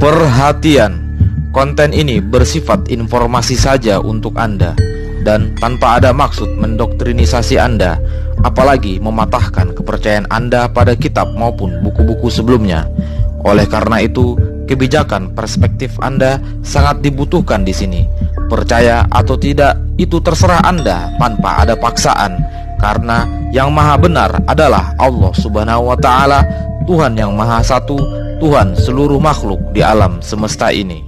Perhatian, konten ini bersifat informasi saja untuk Anda dan tanpa ada maksud mendoktrinisasi Anda, apalagi mematahkan kepercayaan Anda pada kitab maupun buku-buku sebelumnya. Oleh karena itu, kebijakan perspektif Anda sangat dibutuhkan di sini. Percaya atau tidak, itu terserah Anda tanpa ada paksaan, karena yang maha benar adalah Allah Subhanahu wa Ta'ala, Tuhan yang Maha Satu, Tuhan seluruh makhluk di alam semesta ini.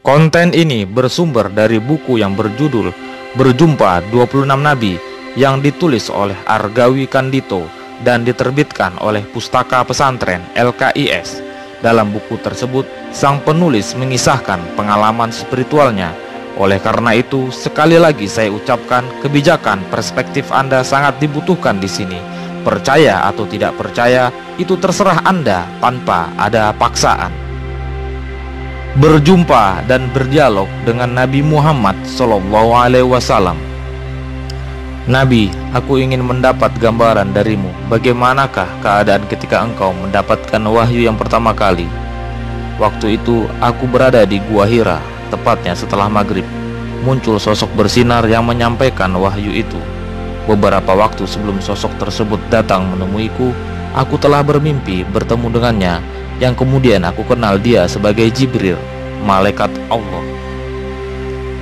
Konten ini bersumber dari buku yang berjudul Berjumpa 26 Nabi yang ditulis oleh Argawi Kandito dan diterbitkan oleh Pustaka Pesantren LKIS. Dalam buku tersebut, sang penulis mengisahkan pengalaman spiritualnya. Oleh karena itu, sekali lagi saya ucapkan, kebijakan perspektif Anda sangat dibutuhkan di sini. Percaya atau tidak percaya, itu terserah Anda tanpa ada paksaan. Berjumpa dan berdialog dengan Nabi Muhammad SAW. Nabi, aku ingin mendapat gambaran darimu. Bagaimanakah keadaan ketika engkau mendapatkan wahyu yang pertama kali? Waktu itu aku berada di Gua Hira, tepatnya setelah maghrib. Muncul sosok bersinar yang menyampaikan wahyu itu. Beberapa waktu sebelum sosok tersebut datang menemuiku, aku telah bermimpi bertemu dengannya, yang kemudian aku kenal dia sebagai Jibril, malaikat Allah.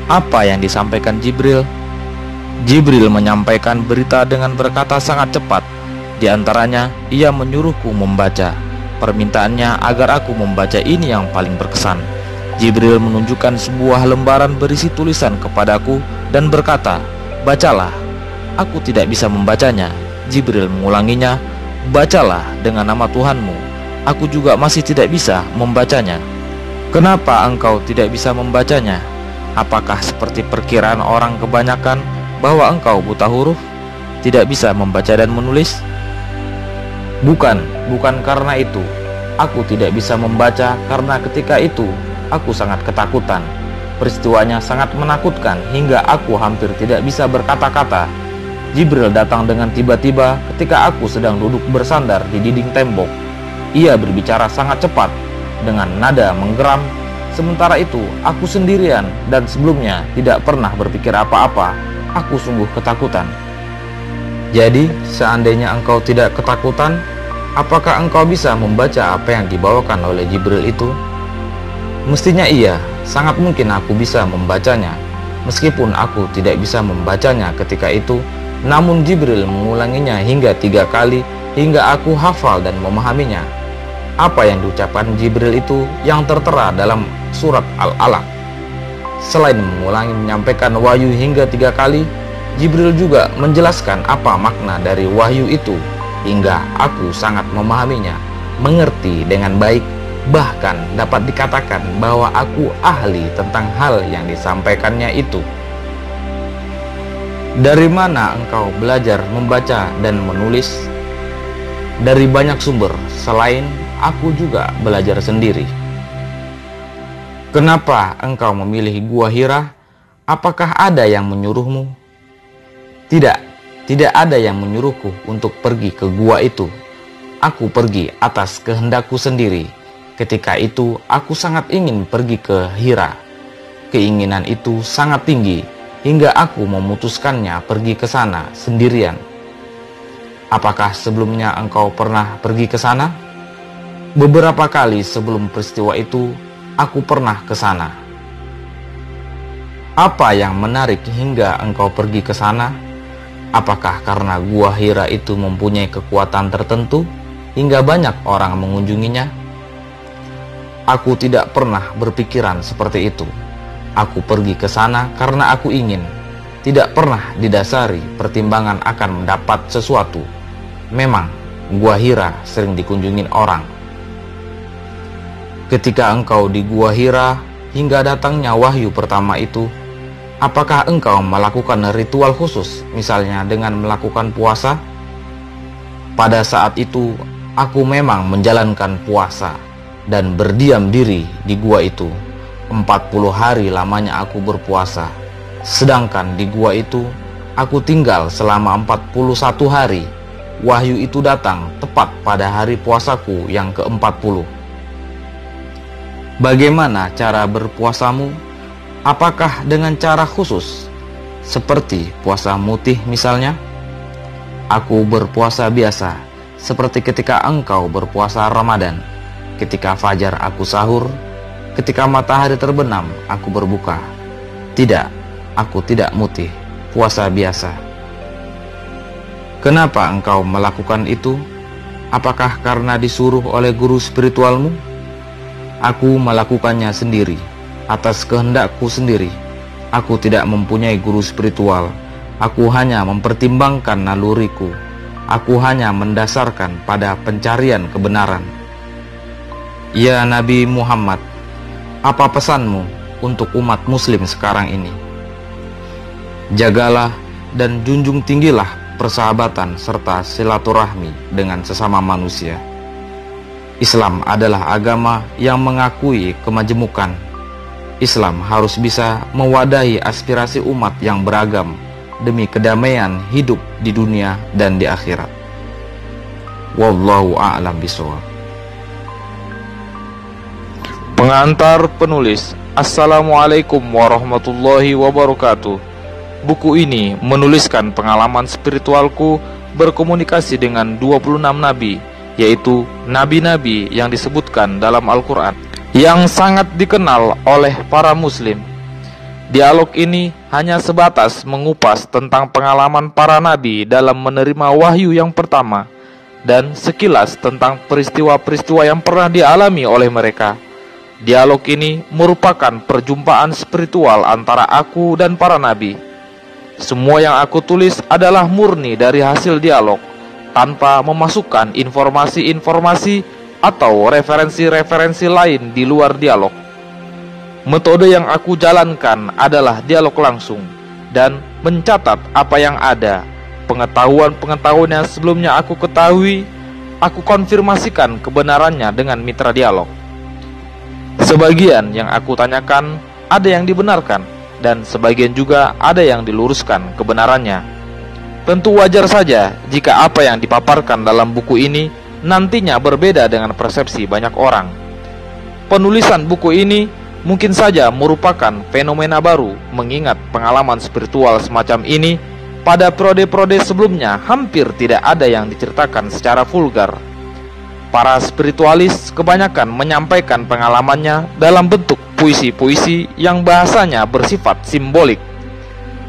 Apa yang disampaikan Jibril? Jibril menyampaikan berita dengan berkata sangat cepat. Di antaranya, ia menyuruhku membaca. Permintaannya agar aku membaca ini yang paling berkesan. Jibril menunjukkan sebuah lembaran berisi tulisan kepadaku dan berkata, "Bacalah." Aku tidak bisa membacanya. Jibril mengulanginya, "Bacalah dengan nama Tuhanmu." Aku juga masih tidak bisa membacanya. Kenapa engkau tidak bisa membacanya? Apakah seperti perkiraan orang kebanyakan bahwa engkau buta huruf, tidak bisa membaca dan menulis? Bukan karena itu. Aku tidak bisa membaca karena ketika itu aku sangat ketakutan. Peristiwanya sangat menakutkan hingga aku hampir tidak bisa berkata-kata. Jibril datang dengan tiba-tiba ketika aku sedang duduk bersandar di dinding tembok. Ia berbicara sangat cepat dengan nada menggeram. Sementara itu aku sendirian dan sebelumnya tidak pernah berpikir apa-apa. Aku sungguh ketakutan. Jadi seandainya engkau tidak ketakutan, apakah engkau bisa membaca apa yang dibawakan oleh Jibril itu? Mestinya iya, sangat mungkin aku bisa membacanya. Meskipun aku tidak bisa membacanya ketika itu, namun Jibril mengulanginya hingga 3 kali hingga aku hafal dan memahaminya. Apa yang diucapkan Jibril itu yang tertera dalam surat Al-Alaq. Selain mengulangi menyampaikan wahyu hingga 3 kali, Jibril juga menjelaskan apa makna dari wahyu itu hingga aku sangat memahaminya, mengerti dengan baik, bahkan dapat dikatakan bahwa aku ahli tentang hal yang disampaikannya itu. Dari mana engkau belajar membaca dan menulis? Dari banyak sumber, selain aku juga belajar sendiri. Kenapa engkau memilih Gua Hira? Apakah ada yang menyuruhmu? Tidak ada yang menyuruhku untuk pergi ke gua itu. Aku pergi atas kehendakku sendiri. Ketika itu aku sangat ingin pergi ke Hira. Keinginan itu sangat tinggi hingga aku memutuskannya pergi ke sana sendirian. Apakah sebelumnya engkau pernah pergi ke sana? Beberapa kali sebelum peristiwa itu, aku pernah ke sana. Apa yang menarik hingga engkau pergi ke sana? Apakah karena Gua Hira itu mempunyai kekuatan tertentu? hingga banyak orang mengunjunginya? Aku tidak pernah berpikiran seperti itu. Aku pergi ke sana karena aku ingin, tidak pernah didasari pertimbangan akan mendapat sesuatu. Memang, Gua Hira sering dikunjungin orang. Ketika engkau di Gua Hira hingga datangnya wahyu pertama itu, apakah engkau melakukan ritual khusus, misalnya dengan melakukan puasa? Pada saat itu, aku memang menjalankan puasa dan berdiam diri di gua itu. 40 hari lamanya aku berpuasa. Sedangkan di gua itu, aku tinggal selama 41 hari. Wahyu itu datang tepat pada hari puasaku yang ke-40. Bagaimana cara berpuasamu? Apakah dengan cara khusus, seperti puasa mutih misalnya? Aku berpuasa biasa, seperti ketika engkau berpuasa Ramadan. Ketika fajar aku sahur, ketika matahari terbenam aku berbuka. Tidak, aku tidak mutih, puasa biasa. Kenapa engkau melakukan itu? Apakah karena disuruh oleh guru spiritualmu? Aku melakukannya sendiri, atas kehendakku sendiri. Aku tidak mempunyai guru spiritual. Aku hanya mempertimbangkan naluriku. Aku hanya mendasarkan pada pencarian kebenaran. Ya Nabi Muhammad, apa pesanmu untuk umat muslim sekarang ini? Jagalah dan junjung tinggilah persahabatan serta silaturahmi dengan sesama manusia. Islam adalah agama yang mengakui kemajemukan. Islam harus bisa mewadahi aspirasi umat yang beragam demi kedamaian hidup di dunia dan di akhirat. Wallahu a'lam bishawab. Pengantar penulis. Assalamualaikum warahmatullahi wabarakatuh. Buku ini menuliskan pengalaman spiritualku berkomunikasi dengan 26 nabi, yaitu nabi-nabi yang disebutkan dalam Al-Quran, yang sangat dikenal oleh para muslim. Dialog ini hanya sebatas mengupas tentang pengalaman para nabi dalam menerima wahyu yang pertama, dan sekilas tentang peristiwa-peristiwa yang pernah dialami oleh mereka. Dialog ini merupakan perjumpaan spiritual antara aku dan para nabi. Semua yang aku tulis adalah murni dari hasil dialog, tanpa memasukkan informasi-informasi atau referensi-referensi lain di luar dialog. Metode yang aku jalankan adalah dialog langsung dan mencatat apa yang ada. Pengetahuan-pengetahuan yang sebelumnya aku ketahui, aku konfirmasikan kebenarannya dengan mitra dialog. Sebagian yang aku tanyakan ada yang dibenarkan, dan sebagian juga ada yang diluruskan kebenarannya. Tentu wajar saja jika apa yang dipaparkan dalam buku ini nantinya berbeda dengan persepsi banyak orang. Penulisan buku ini mungkin saja merupakan fenomena baru, mengingat pengalaman spiritual semacam ini pada periode-periode sebelumnya hampir tidak ada yang diceritakan secara vulgar. Para spiritualis kebanyakan menyampaikan pengalamannya dalam bentuk puisi-puisi yang bahasanya bersifat simbolik.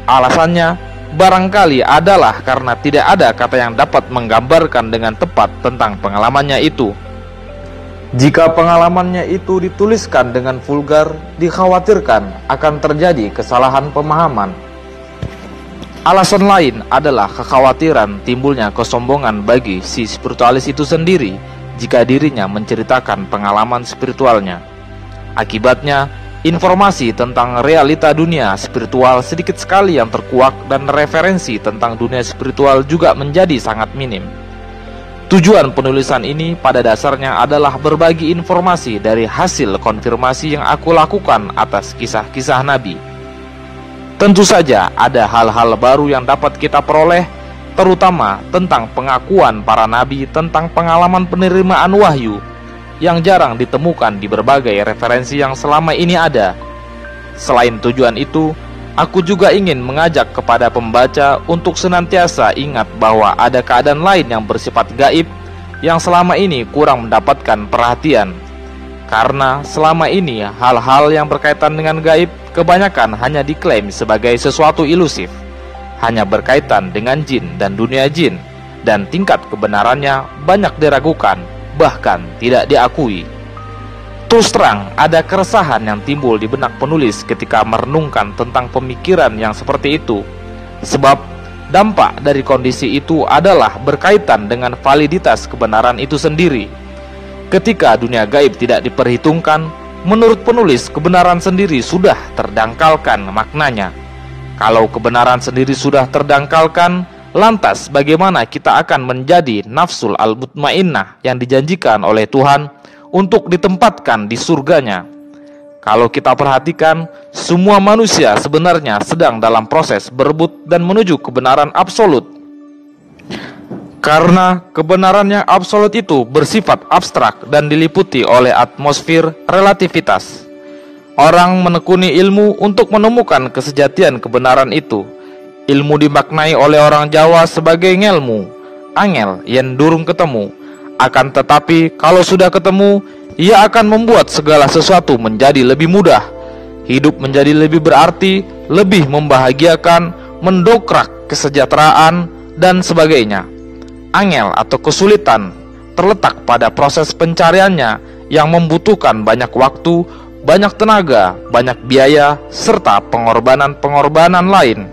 Alasannya barangkali adalah karena tidak ada kata yang dapat menggambarkan dengan tepat tentang pengalamannya itu. Jika pengalamannya itu dituliskan dengan vulgar, dikhawatirkan akan terjadi kesalahan pemahaman. Alasan lain adalah kekhawatiran timbulnya kesombongan bagi si spiritualis itu sendiri jika dirinya menceritakan pengalaman spiritualnya. Akibatnya, informasi tentang realita dunia spiritual sedikit sekali yang terkuak, dan referensi tentang dunia spiritual juga menjadi sangat minim. Tujuan penulisan ini pada dasarnya adalah berbagi informasi dari hasil konfirmasi yang aku lakukan atas kisah-kisah Nabi. Tentu saja ada hal-hal baru yang dapat kita peroleh, terutama tentang pengakuan para nabi tentang pengalaman penerimaan wahyu yang jarang ditemukan di berbagai referensi yang selama ini ada. Selain tujuan itu, aku juga ingin mengajak kepada pembaca untuk senantiasa ingat bahwa ada keadaan lain yang bersifat gaib yang selama ini kurang mendapatkan perhatian. Karena selama ini hal-hal yang berkaitan dengan gaib kebanyakan hanya diklaim sebagai sesuatu ilusif, hanya berkaitan dengan jin dan dunia jin. dan tingkat kebenarannya banyak diragukan, bahkan tidak diakui. Terus terang, ada keresahan yang timbul di benak penulis ketika merenungkan tentang pemikiran yang seperti itu. Sebab dampak dari kondisi itu adalah berkaitan dengan validitas kebenaran itu sendiri. Ketika dunia gaib tidak diperhitungkan, menurut penulis kebenaran sendiri sudah terdangkalkan maknanya. Kalau kebenaran sendiri sudah terdangkalkan, lantas bagaimana kita akan menjadi nafsul al-mutmainnah yang dijanjikan oleh Tuhan untuk ditempatkan di surganya? Kalau kita perhatikan, semua manusia sebenarnya sedang dalam proses berebut dan menuju kebenaran absolut. Karena kebenaran yang absolut itu bersifat abstrak dan diliputi oleh atmosfer relativitas. Orang menekuni ilmu untuk menemukan kesejatian kebenaran itu. Ilmu dimaknai oleh orang Jawa sebagai ngelmu, angel yang durung ketemu. Akan tetapi kalau sudah ketemu, ia akan membuat segala sesuatu menjadi lebih mudah. Hidup menjadi lebih berarti, lebih membahagiakan, mendokrak kesejahteraan, dan sebagainya. Angel atau kesulitan terletak pada proses pencariannya yang membutuhkan banyak waktu, banyak tenaga, banyak biaya, serta pengorbanan-pengorbanan lain.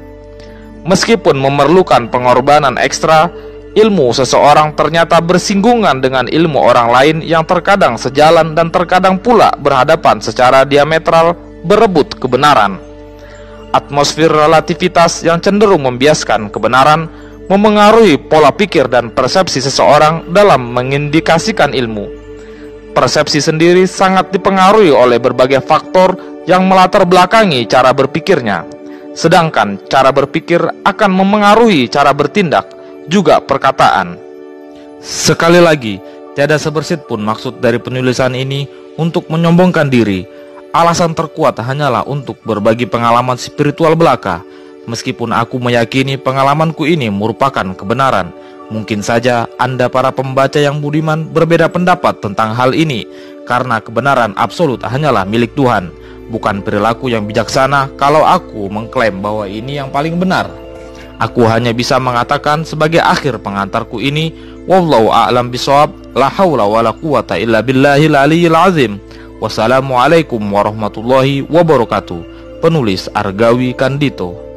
Meskipun memerlukan pengorbanan ekstra, ilmu seseorang ternyata bersinggungan dengan ilmu orang lain yang terkadang sejalan dan terkadang pula berhadapan secara diametral, berebut kebenaran. Atmosfer relativitas yang cenderung membiaskan kebenaran memengaruhi pola pikir dan persepsi seseorang dalam mengindikasikan ilmu. Persepsi sendiri sangat dipengaruhi oleh berbagai faktor yang melatar belakangi cara berpikirnya. Sedangkan cara berpikir akan memengaruhi cara bertindak, juga perkataan. Sekali lagi, tiada sebersit pun maksud dari penulisan ini untuk menyombongkan diri. Alasan terkuat hanyalah untuk berbagi pengalaman spiritual belaka. Meskipun aku meyakini pengalamanku ini merupakan kebenaran, mungkin saja Anda para pembaca yang budiman berbeda pendapat tentang hal ini, karena kebenaran absolut hanyalah milik Tuhan. Bukan perilaku yang bijaksana kalau aku mengklaim bahwa ini yang paling benar. Aku hanya bisa mengatakan sebagai akhir pengantarku ini, wallahu a'lam bishawab, la haula wala quwata illa billahil aliyyil azim. Wassalamualaikum warahmatullahi wabarakatuh. Penulis Argawi Kandito.